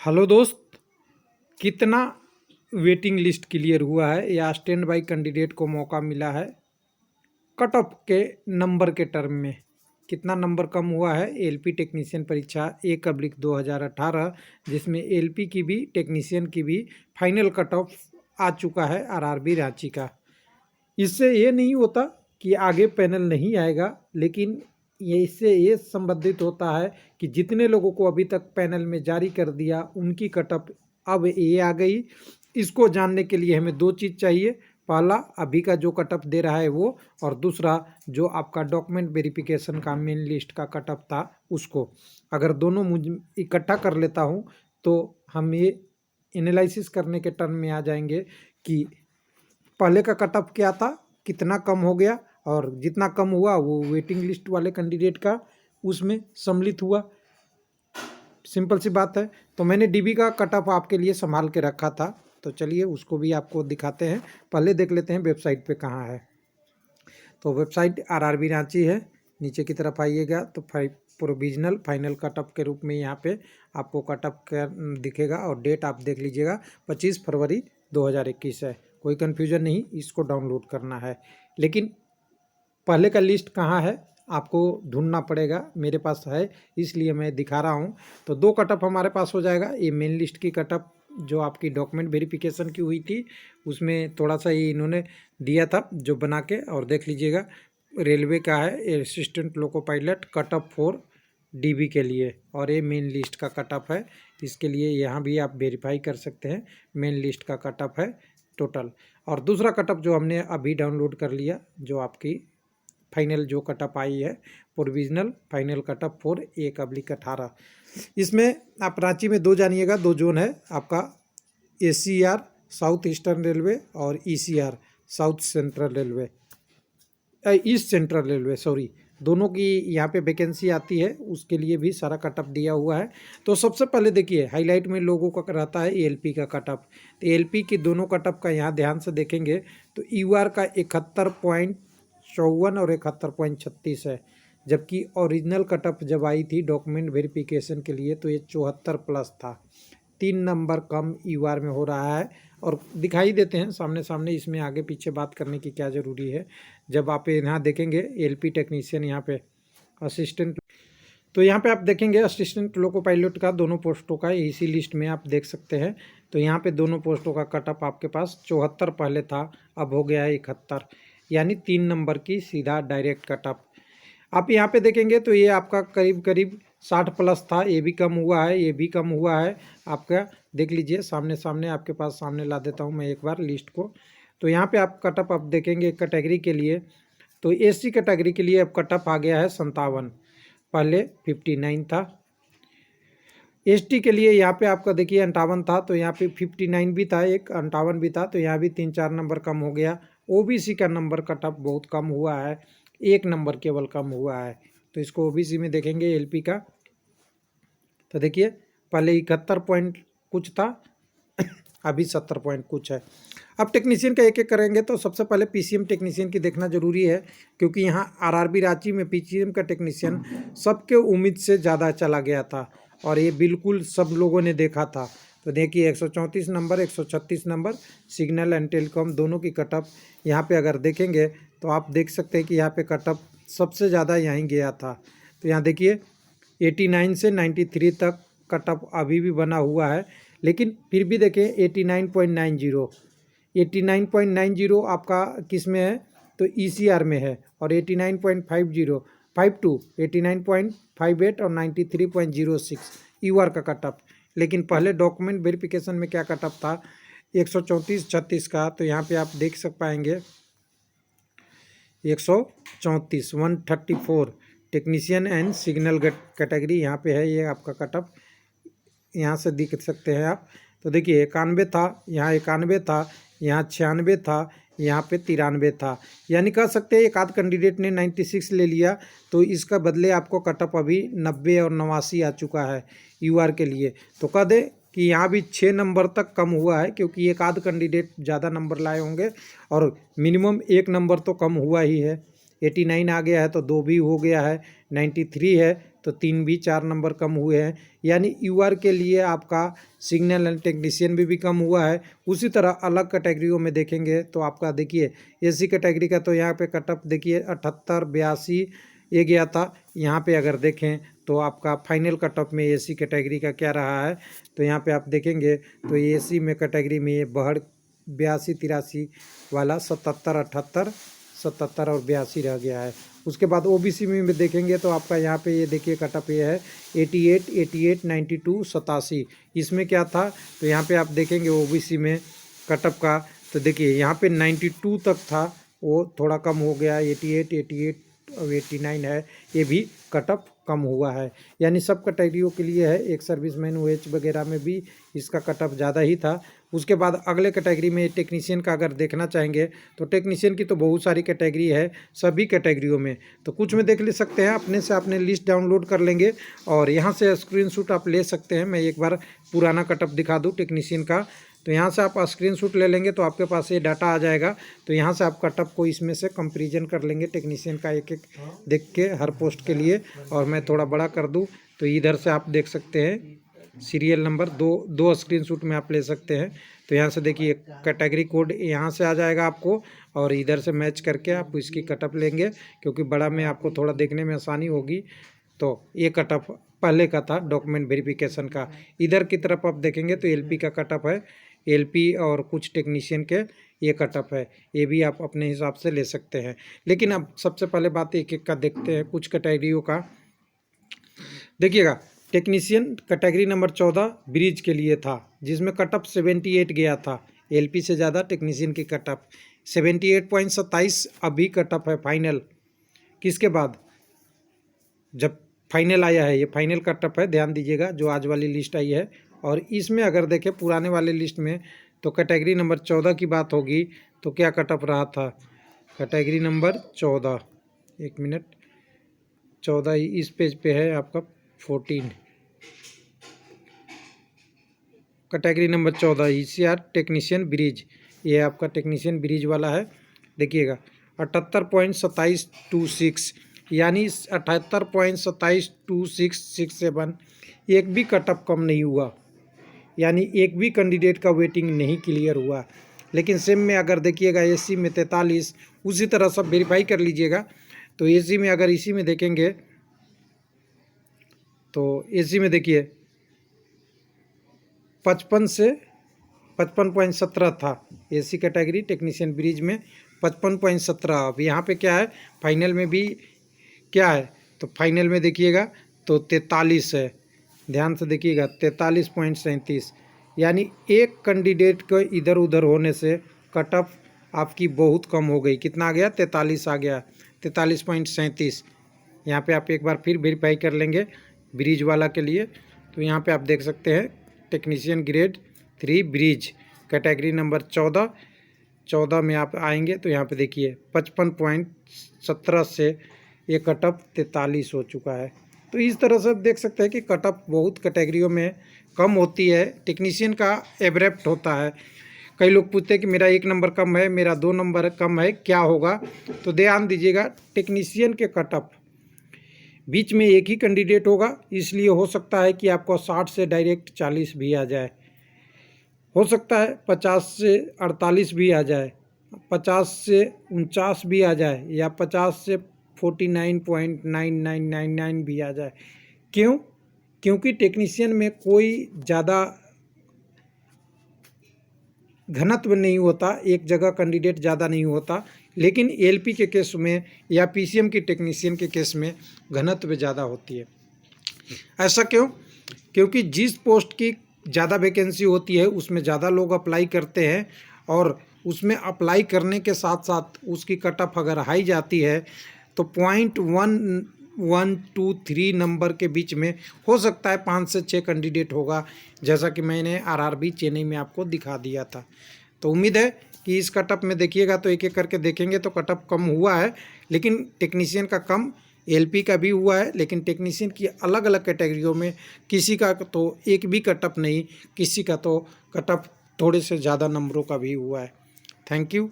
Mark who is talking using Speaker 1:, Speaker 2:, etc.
Speaker 1: Hello दोस्त, कितना waiting list clear हुआ है या स्टैंड बाई कैंडिडेट को मौका मिला है कट ऑफ के नंबर के टर्म में? कितना नंबर कम हुआ है एलपी टेक्नीशियन परीक्षा 1/2018, जिसमें एलपी की भी टेक्नीशियन की भी फाइनल कट ऑफ आ चुका है आरआरबी रांची का। इससे ये नहीं होता कि आगे पैनल नहीं आएगा, लेकिन इससे ये संबंधित होता है कि जितने लोगों को अभी तक पैनल में जारी कर दिया उनकी कटअप अब ये आ गई। इसको जानने के लिए हमें दो चीज़ चाहिए। पहला, अभी का जो कटअप दे रहा है वो, और दूसरा जो आपका डॉक्यूमेंट वेरिफिकेशन का मेन लिस्ट का कटअप था उसको। अगर दोनों मुझ इकट्ठा कर लेता हूँ तो हम ये एनालिसिस करने के टर्म में आ जाएंगे कि पहले का कटअप क्या था, कितना कम हो गया, और जितना कम हुआ वो वेटिंग लिस्ट वाले कैंडिडेट का उसमें सम्मिलित हुआ। सिंपल सी बात है। तो मैंने डीबी का कटअप आपके लिए संभाल के रखा था, तो चलिए उसको भी आपको दिखाते हैं। पहले देख लेते हैं वेबसाइट पे कहाँ है। तो वेबसाइट आरआरबी रांची है। नीचे की तरफ आइएगा तो प्रोविजनल फाइनल कटअप के रूप में यहाँ पे आपको कटअप दिखेगा, और डेट आप देख लीजिएगा 25 फरवरी 2021 है। कोई कन्फ्यूजन नहीं, इसको डाउनलोड करना है। लेकिन पहले का लिस्ट कहाँ है आपको ढूंढना पड़ेगा। मेरे पास है इसलिए मैं दिखा रहा हूँ। तो दो कटअप हमारे पास हो जाएगा। ये मेन लिस्ट की कटअप जो आपकी डॉक्यूमेंट वेरिफिकेशन की हुई थी उसमें थोड़ा सा ये इन्होंने दिया था जो बना के, और देख लीजिएगा रेलवे का है assistant loco pilot cutoff for DB के लिए, और ये मेन लिस्ट का कटअप है। इसके लिए यहाँ भी आप वेरीफाई कर सकते हैं। मेन लिस्ट का कटअप है टोटल। और दूसरा कटअप जो हमने अभी डाउनलोड कर लिया, जो आपकी फाइनल जो कटअप आई है, प्रोविजनल फाइनल कटअप फॉर 1/18। इसमें आप रांची में दो जानिएगा, दो जोन है आपका, एसीआर साउथ ईस्टर्न रेलवे और ECR south central railway, east central railway sorry, दोनों की यहाँ पे वैकेंसी आती है। उसके लिए भी सारा कटअप दिया हुआ है। तो सबसे पहले देखिए हाईलाइट में लोगों का रहता है एलपी का कटअप। तो एलपी की दोनों कटअप का यहाँ ध्यान से देखेंगे तो यूआर का 71.54 और 71.36 है, जबकि ओरिजिनल कटअप जब आई थी डॉक्यूमेंट वेरिफिकेशन के लिए तो ये 74 प्लस था। 3 नंबर कम यूआर में हो रहा है, और दिखाई देते हैं सामने सामने। इसमें आगे पीछे बात करने की क्या ज़रूरी है। जब आप यहाँ देखेंगे एलपी टेक्नीशियन, यहाँ पे असिस्टेंट, तो यहाँ पे आप देखेंगे असिस्टेंट लोको पायलट का दोनों पोस्टों का इसी लिस्ट में आप देख सकते हैं। तो यहाँ पे दोनों पोस्टों का कटअप आपके पास 74 पहले था, अब हो गया है 71, यानी 3 नंबर की सीधा डायरेक्ट कटअप। आप यहाँ पे देखेंगे तो ये आपका करीब करीब 60 प्लस था, ये भी कम हुआ है, ये भी कम हुआ है आपका। देख लीजिए सामने सामने आपके पास, सामने ला देता हूँ मैं एक बार लिस्ट को। तो यहाँ पे आप कटअप आप देखेंगे कैटेगरी के लिए, तो एससी कैटेगरी के लिए अब कटअप आ गया है 57, पहले 59 था। एसटी के लिए यहाँ पे आपका देखिए 58 था, तो यहाँ पे 59 भी था, एक 58 भी था, तो यहाँ भी 3-4 नंबर कम हो गया। ओबीसी का नंबर कटअप बहुत कम हुआ है, 1 नंबर केवल कम हुआ है। तो इसको ओबीसी में देखेंगे एलपी का, तो देखिए पहले 71 पॉइंट कुछ था अभी 70 पॉइंट कुछ है। अब टेक्नीशियन का एक एक करेंगे तो सबसे पहले पीसीएम टेक्नीशियन की देखना जरूरी है, क्योंकि यहाँ आरआरबी रांची में पीसीएम का टेक्नीशियन सबके उम्मीद से ज़्यादा चला गया था, और ये बिल्कुल सब लोगों ने देखा था। तो देखिए 134 number 136 number signal and telecom दोनों की कटअप यहाँ पे अगर देखेंगे तो आप देख सकते हैं कि यहाँ पे कटअप सबसे ज़्यादा यहीं गया था। तो यहाँ देखिए 89 से 93 तक कटअप अभी भी बना हुआ है, लेकिन फिर भी देखें 89.90 आपका किस में है, तो ईसीआर में है, और 89.52 89.58 और 93.06 यूआर का कटअप। लेकिन पहले डॉक्यूमेंट वेरिफिकेशन में क्या कटअप था 134-36 का, तो यहाँ पे आप देख पाएंगे 134 134 टेक्नीशियन एंड सिग्नल कैटेगरी यहाँ पे है, ये आपका कटअप यहाँ से देख सकते हैं आप। तो देखिए 91 था, यहाँ 91 था, यहाँ 96 था, यहाँ पे 93 था, यानी कह सकते हैं एक आध कैंडिडेट ने 96 ले लिया, तो इसका बदले आपको कटअप अभी 90 और 89 आ चुका है यूआर के लिए। तो कह दे कि यहाँ भी 6 नंबर तक कम हुआ है, क्योंकि एक आध कैंडिडेट ज़्यादा नंबर लाए होंगे, और मिनिमम 1 नंबर तो कम हुआ ही है। 89 आ गया है तो 2 भी हो गया है, 93 है तो 3 भी 4 नंबर कम हुए हैं। यानी यूआर के लिए आपका सिग्नल एंड टेक्नीशियन भी कम हुआ है। उसी तरह अलग कैटेगरियों में देखेंगे तो आपका देखिए एसी कैटेगरी का तो यहाँ पे कटअप देखिए 78 82 ये गया था। यहाँ पे अगर देखें तो आपका फाइनल कटअप में एसी कैटेगरी का क्या रहा है, तो यहाँ पे आप देखेंगे तो एसी में कैटेगरी में ये बहड़ 82 83 वाला 77 78 77 और 82 रह गया है। उसके बाद ओबीसी में देखेंगे तो आपका यहाँ पे ये देखिए कटअप ये है 88 88 92 87। इसमें क्या था, तो यहाँ पे आप देखेंगे ओबीसी में कटअप का तो देखिए यहाँ पे 92 तक था, वो थोड़ा कम हो गया 88 88 और 89 है, ये भी कटअप कम हुआ है। यानी सब कैटेगरियों के लिए है। एक सर्विसमैन ओएच वगैरह में भी इसका कटअप ज़्यादा ही था। उसके बाद अगले कैटेगरी में टेक्नीशियन का अगर देखना चाहेंगे तो टेक्नीशियन की तो बहुत सारी कैटेगरी है सभी कैटेगरियों में, तो कुछ में देख ले सकते हैं। अपने से आपने लिस्ट डाउनलोड कर लेंगे और यहाँ से स्क्रीनशॉट आप ले सकते हैं। मैं एक बार पुराना कटअप दिखा दूँ टेक्नीशियन का, तो यहाँ से आप स्क्रीनशॉट ले लेंगे तो आपके पास ये डाटा आ जाएगा। तो यहाँ से आप कटअप को इसमें से कंपैरिजन कर लेंगे टेक्नीशियन का एक एक देख के हर पोस्ट के लिए। और मैं थोड़ा बड़ा कर दूँ तो इधर से आप देख सकते हैं सीरियल नंबर दो स्क्रीनशॉट में आप ले सकते हैं। तो यहाँ से देखिए कैटेगरी कोड यहाँ से आ जाएगा आपको और इधर से मैच करके आप इसकी कटअप लेंगे, क्योंकि बड़ा में आपको थोड़ा देखने में आसानी होगी। तो ये कटअप पहले का था डॉक्यूमेंट वेरिफिकेशन का। इधर की तरफ आप देखेंगे तो एलपी का कटअप है, एलपी और कुछ टेक्नीशियन के ये कटअप है, ये भी आप अपने हिसाब से ले सकते हैं। लेकिन अब सबसे पहले बात एक एक का देखते हैं कुछ कैटेगरियों का। देखिएगा टेक्नीशियन कैटेगरी नंबर 14 ब्रिज के लिए था, जिसमें कटअप 78 गया था। एलपी से ज़्यादा टेक्नीशियन की कटअप 78.27 अभी कटअप है फाइनल। किसके बाद जब फाइनल आया है, ये फाइनल कटअप है, ध्यान दीजिएगा जो आज वाली लिस्ट आई है। और इसमें अगर देखें पुराने वाले लिस्ट में तो कैटेगरी नंबर 14 की बात होगी तो क्या कटअप रहा था। कैटेगरी नंबर 14 एक मिनट 14 इस पेज पे है आपका 14 category number 14 ECR technician bridge, ये आपका टेक्नीशियन ब्रिज वाला है। देखिएगा 78.2726 यानी 78.272667 एक भी कटअप कम नहीं हुआ, यानी एक भी कैंडिडेट का वेटिंग नहीं क्लियर हुआ। लेकिन सेम में अगर देखिएगा एसी में 43, उसी तरह सब वेरीफाई कर लीजिएगा। तो एसी में अगर इसी में देखेंगे तो एसी में देखिए 55 से 55.17 था एसी कैटेगरी टेक्नीशियन ब्रिज में 55.17। अब यहाँ पे क्या है फाइनल में भी क्या है, तो फाइनल में देखिएगा तो 43 है, ध्यान से देखिएगा 43.37। यानी एक कैंडिडेट को इधर उधर होने से कटअप आपकी बहुत कम हो गई। कितना आ गया 43 आ गया 43.37। यहाँ पे आप एक बार फिर वेरीफाई कर लेंगे ब्रिज वाला के लिए। तो यहाँ पे आप देख सकते हैं technician grade 3 bridge category number 14 में आप आएंगे तो यहाँ पे देखिए 55.17 से ये कटअप 43 हो चुका है। तो इस तरह से देख सकते हैं कि कटअप बहुत कैटेगरियों में कम होती है। टेक्नीशियन का एब्रेप्ट होता है। कई लोग पूछते हैं कि मेरा 1 नंबर कम है, मेरा 2 नंबर कम है, क्या होगा। तो ध्यान दीजिएगा टेक्नीशियन के कटअप बीच में एक ही कैंडिडेट होगा, इसलिए हो सकता है कि आपको 60 से डायरेक्ट 40 भी आ जाए, हो सकता है 50 से 48 भी आ जाए, 50 से 49 भी आ जाए, या 50 से 49.9999 भी आ जाए। क्यों? क्योंकि टेक्नीशियन में कोई ज़्यादा घनत्व नहीं होता, एक जगह कैंडिडेट ज़्यादा नहीं होता। लेकिन एलपी के केस में या पीसीएम की टेक्नीशियन के केस में घनत्व ज़्यादा होती है। ऐसा क्यों? क्योंकि जिस पोस्ट की ज़्यादा वैकेंसी होती है उसमें ज़्यादा लोग अप्लाई करते हैं, और उसमें अप्लाई करने के साथ साथ उसकी कटअप अगर हाई जाती है तो 0.1123 नंबर के बीच में हो सकता है 5 से 6 कैंडिडेट होगा, जैसा कि मैंने आरआरबी चेन्नई में आपको दिखा दिया था। तो उम्मीद है कि इस कटअप में देखिएगा तो एक एक करके देखेंगे तो कटअप कम हुआ है, लेकिन टेक्नीशियन का कम, एलपी का भी हुआ है। लेकिन टेक्नीशियन की अलग अलग कैटेगरियों में किसी का तो एक भी कटअप नहीं, किसी का तो कटअप थोड़े से ज़्यादा नंबरों का भी हुआ है। Thank you.